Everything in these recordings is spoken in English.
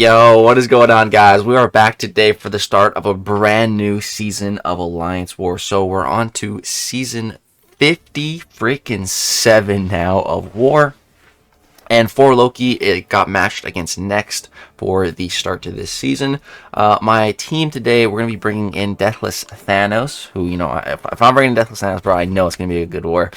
Yo, what is going on, guys? We are back today for the start of a brand new season of Alliance War. So we're on to season 50 freaking 7 now of War. And for Loki, it got matched against Next for the start to this season. My team today, we're going to be bringing in Deathless Thanos, who, you know, if I'm bringing Deathless Thanos, bro, I know it's going to be a good war.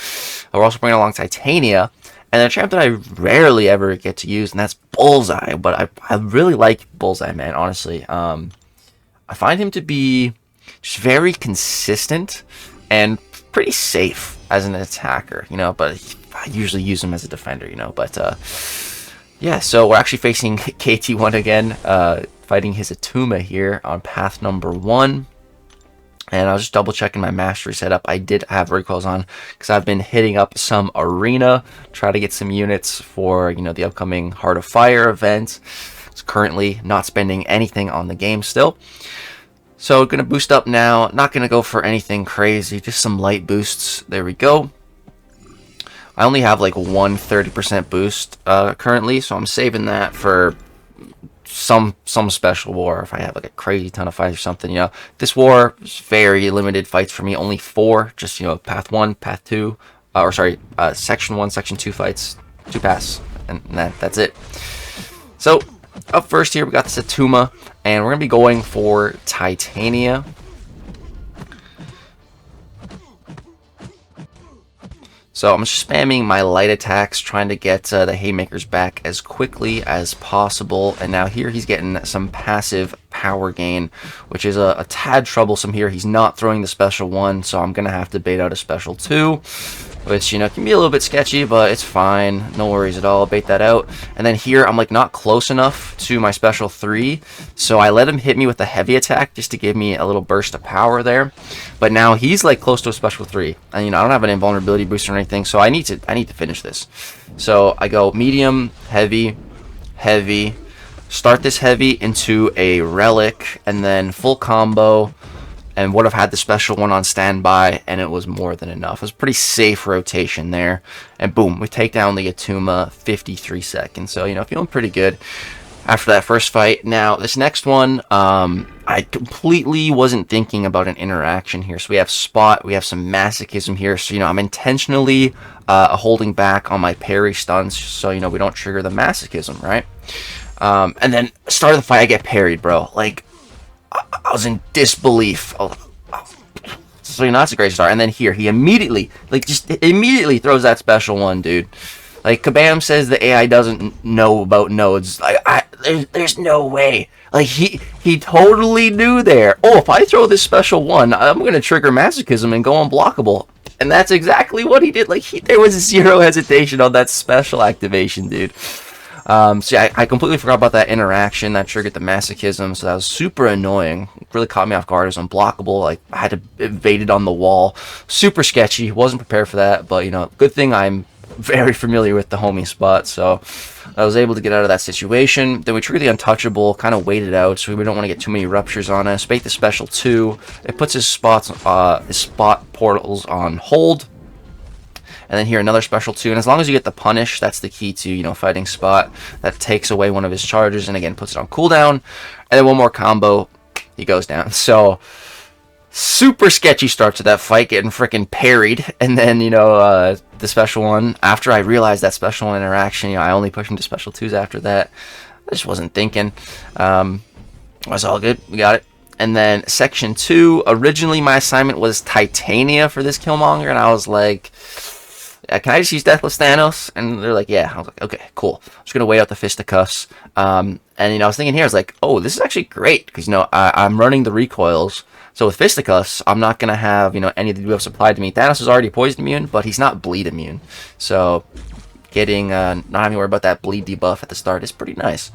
We're also bringing along Titania, and a champ that I rarely ever get to use, and that's Bullseye. But I really like Bullseye, man, honestly. I find him to be just very consistent and pretty safe as an attacker, you know, but I usually use him as a defender, you know, but yeah, so we're actually facing KT1 again, fighting his Atuma here on path number 1. And I was just double checking my mastery setup. I did have recoils on because I've been hitting up some arena, try to get some units for, you know, the upcoming Heart of Fire event. It's currently not spending anything on the game still. So gonna boost up now, not gonna go for anything crazy, just some light boosts. There we go. I only have like 130% boost currently, so I'm saving that for some special war if I have like a crazy ton of fights or something, you know. This war is very limited fights for me, only 4, just, you know, path 1, path 2, section 1, section 2 fights, 2 paths, and that's it. So up first here we got this Atuma, and we're gonna be going for Titania. So I'm just spamming my light attacks, trying to get the haymakers back as quickly as possible. And now here he's getting some passive power gain, which is a tad troublesome here. He's not throwing the special 1, so I'm going to have to bait out a special 2, which, you know, can be a little bit sketchy, but it's fine. No worries at all. Bait that out. And then here I'm like not close enough to my special 3, so I let him hit me with a heavy attack just to give me a little burst of power there. But now he's like close to a special 3, and, you know, I don't have an invulnerability booster or anything, so I need to finish this. So I go medium, heavy, heavy, start this heavy into a relic, and then full combo, and would have had the special 1 on standby, and it was more than enough. It was a pretty safe rotation there, and boom, we take down the Atuma 53 seconds. So, you know, feeling pretty good after that first fight. Now this next one, I completely wasn't thinking about an interaction here. So we have Spot, we have some Masochism here, so, you know, I'm intentionally holding back on my parry stuns, so, you know, we don't trigger the Masochism, right? And then start of the fight, I get parried, bro. Like, I was in disbelief. So, you know, that's a great start. And then here, he immediately, like, just immediately throws that special 1, dude. Like, Kabam says the AI doesn't know about nodes. Like, there's no way. Like, he totally knew there. Oh, if I throw this special 1, I'm going to trigger Masochism and go unblockable. And that's exactly what he did. Like, there was 0 hesitation on that special activation, dude. So yeah, I completely forgot about that interaction that triggered the Masochism, so that was super annoying. It really caught me off guard. It was unblockable. Like, I had to evade it on the wall. Super sketchy. Wasn't prepared for that, but, you know, good thing I'm very familiar with the homie Spot, so I was able to get out of that situation. Then we triggered the Untouchable, kind of waited out, so we don't want to get too many ruptures on us. Bait the special 2. It puts his spot portals on hold. And then here another special 2, and as long as you get the punish, that's the key to, you know, fighting Spot. That takes away one of his charges, and again puts it on cooldown. And then one more combo, he goes down. So super sketchy start to that fight, getting freaking parried, and then, you know, the special 1. After I realized that special 1 interaction, you know, I only pushed him to special 2s after that. I just wasn't thinking. It's all good. We got it. And then section 2. Originally, my assignment was Titania for this Killmonger, and I was like, can I just use Deathless Thanos? And they're like, yeah. I was like, okay, cool. I'm just gonna wait out the fisticuffs. And, you know, I was thinking here, I was like, oh, this is actually great, because, you know, I'm running the recoils. So with fisticuffs, I'm not gonna have, you know, any of the debuffs applied to me. Thanos is already poison immune, but he's not bleed immune. So getting not having to worry about that bleed debuff at the start is pretty nice.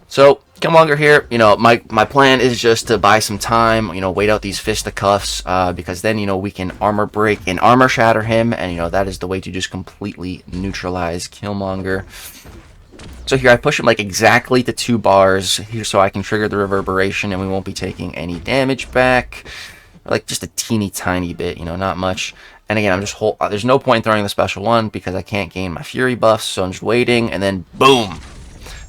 So Killmonger here, you know, my plan is just to buy some time, you know, wait out these fisticuffs, because then, you know, we can armor break and armor shatter him, and, you know, that is the way to just completely neutralize Killmonger. So here I push him like exactly to 2 bars here, so I can trigger the reverberation and we won't be taking any damage back. Like just a teeny tiny bit, you know, not much. And again, I'm just there's no point throwing the special 1 because I can't gain my fury buffs, so I'm just waiting, and then boom,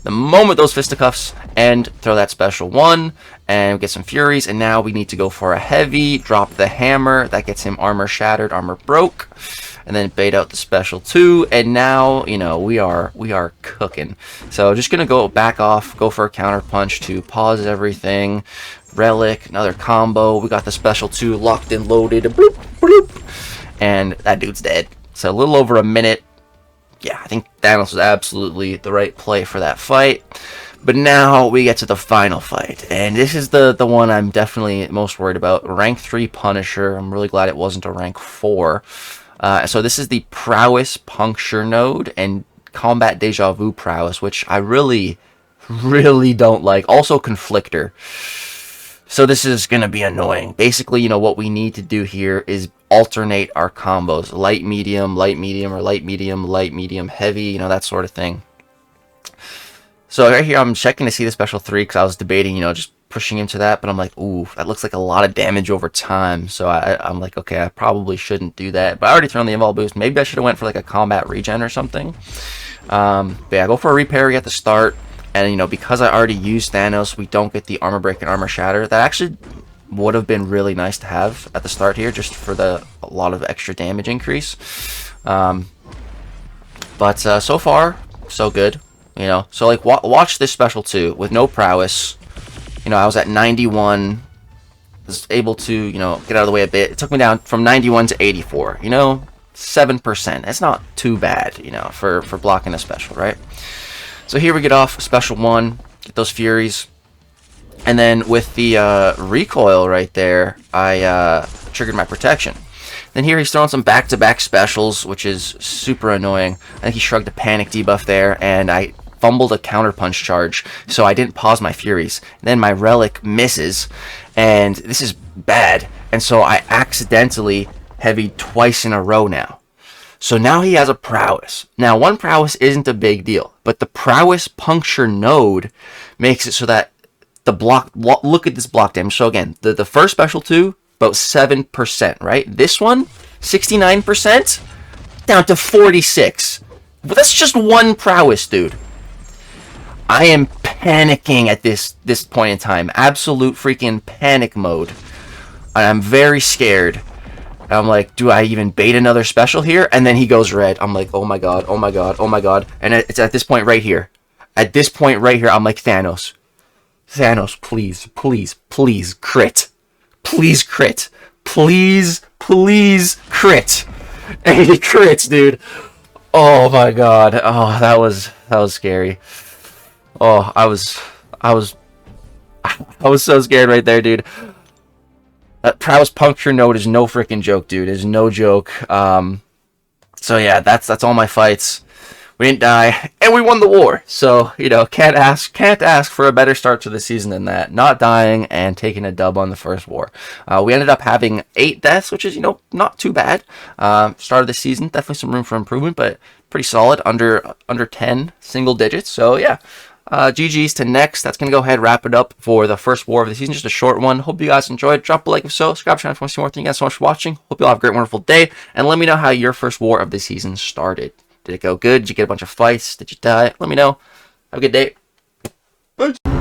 the moment those fisticuffs end, throw that special 1 and get some furies. And now we need to go for a heavy, drop the hammer. That gets him armor shattered, armor broke. And then bait out the special 2, and now, you know, we are cooking. So just gonna go back off, go for a counter punch to pause everything. Relic, another combo. We got the special 2 locked and loaded. Bloop, bloop, and that dude's dead. So a little over a minute. Yeah, I think Thanos was absolutely the right play for that fight. But now we get to the final fight, and this is the one I'm definitely most worried about. Rank 3 Punisher. I'm really glad it wasn't a rank 4. So this is the Prowess Puncture node and Combat Deja Vu Prowess, which I really don't like. Also Conflictor. So this is going to be annoying. Basically, you know, what we need to do here is alternate our combos. Light, medium, or light, medium, heavy, you know, that sort of thing. So right here, I'm checking to see the special 3 because I was debating, you know, just pushing into that, but I'm like, ooh, that looks like a lot of damage over time. So I'm like, okay, I probably shouldn't do that. But I already thrown the invul boost. Maybe I should have went for like a combat regen or something. But yeah, go for a reparry at the start. And, you know, because I already used Thanos, we don't get the armor break and armor shatter. That actually would have been really nice to have at the start here, just for a lot of extra damage increase. But so far, so good. You know, so like watch this special 2 with no prowess. You know, I was at 91, was able to, you know, get out of the way a bit. It took me down from 91 to 84, you know, 7%. That's not too bad, you know, for blocking a special, right? So here we get off special 1, get those furies. And then with the recoil right there, I triggered my protection. Then here he's throwing some back-to-back specials, which is super annoying. I think he shrugged a panic debuff there, and I fumbled a counter-punch charge, so I didn't pause my furies. And then my relic misses, and this is bad. And so I accidentally heavied twice in a row now. So now he has a prowess. Now, 1 prowess isn't a big deal, but the Prowess Puncture node makes it so that the block, look at this block damage. So again, the first special 2, about 7%, right? This one, 69%, down to 46. But that's just 1 prowess, dude. I am panicking at this point in time. Absolute freaking panic mode. I'm very scared. I'm like, do I even bait another special here? And then he goes red. I'm like, oh my god, oh my god, oh my god. And it's at this point right here. At this point right here, I'm like, Thanos. Thanos, please, please, please, crit. Please crit. Please, please crit. And he crits, dude. Oh my god. Oh, that was scary. Oh, I was so scared right there, dude. That Prowess Puncture node is no freaking joke, dude. It's no joke. So yeah, that's all my fights. We didn't die, and we won the war. So, you know, can't ask for a better start to the season than that. Not dying and taking a dub on the first war. We ended up having 8 deaths, which is, you know, not too bad. Start of the season, definitely some room for improvement, but pretty solid, under 10 single digits. So yeah. GG's to next. That's going to go ahead and wrap it up for the first war of the season. Just a short one. Hope you guys enjoyed. Drop a like if so. Subscribe to the channel if you want to see more. Thank you guys so much for watching. Hope you all have a great, wonderful day. And let me know how your first war of the season started. Did it go good? Did you get a bunch of fights? Did you die? Let me know. Have a good day. Bye.